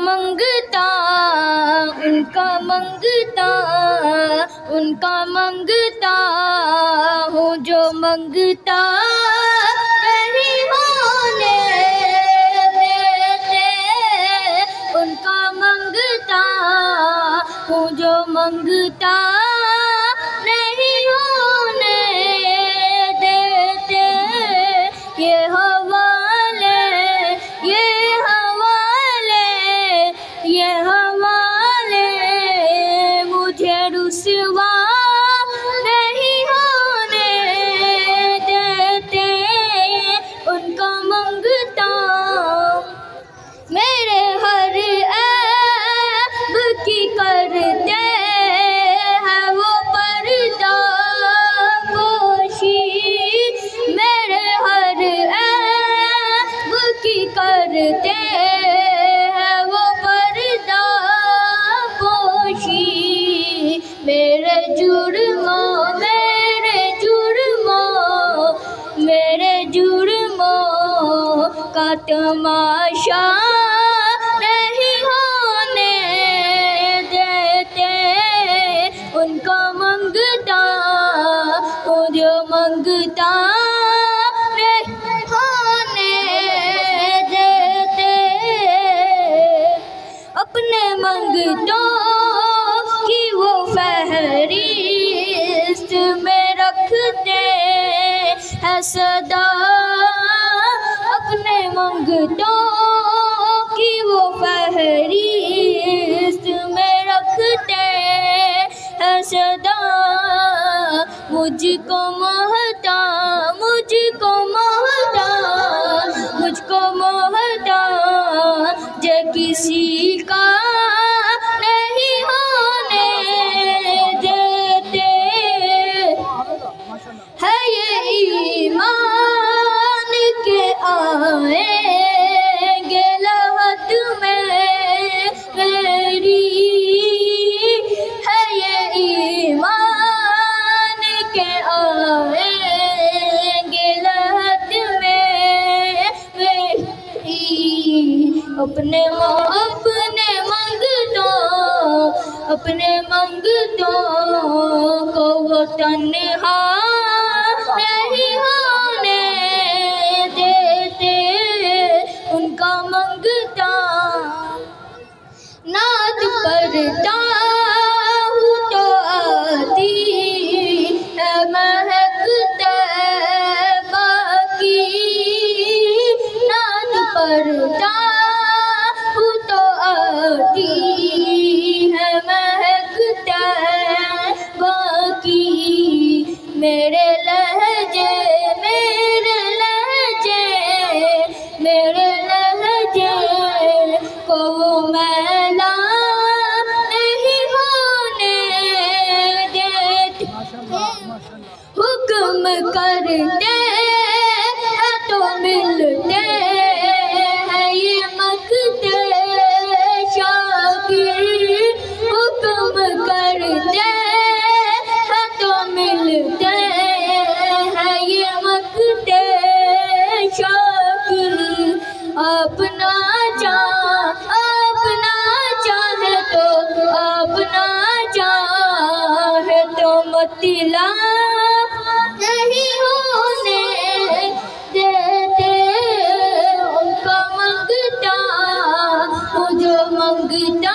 منگتا ان کا منگتا ان کا منگتا ہوں جو منگتا نہیں ہونے دیتے ان کا منگتا ہوں جو منگتا نہیں ہونے دیتے یہ حوالے مجھے رسوا نہیں ہونے دیتے ان کا منگتا میرے ہر عیب کی کرتے ہیں وہ پردہ پوشی میرے ہر عیب کی کرتے ہیں وہ پردہ پوشی میرے جرموں کا تماشا نہیں ہونے دیتے ان کا منگتا ہوں جو منگتا نہیں ہونے دیتے اپنے منگتوں کی وہ فہرست میں رکھتے ہیں صدا اپنے منگتوں کی وہ فہرست میں رکھتے ہیں صدا مجھ کو محتاج کسی کا نہیں ہونے دیتے ہے یہ ایمان کے آئیں گے لحد میں میری ہے یہ ایمان کے آئیں گے لحد میں میری اپنے منگتوں کو وہ تنہا نہیں ہونے دیتے ان کا منگتا نعت پڑھتا ہوں تو آتی ہے مہک طیبہ کی نعت پڑھتا ہوں تو آتی ہے مہک طیبہ کی میرے لہجے کو میلا نہیں ہونے دیتے حکم کرتے ہیں تو ملتے ہیں یہ مقتے شاکر حکم کرتے ہیں تو ملتے ہیں یہ مقتے شاکر اپنا چاہے تو مطلع نہیں ہونے دیتے ان کا منگتا ہوں جو منگتا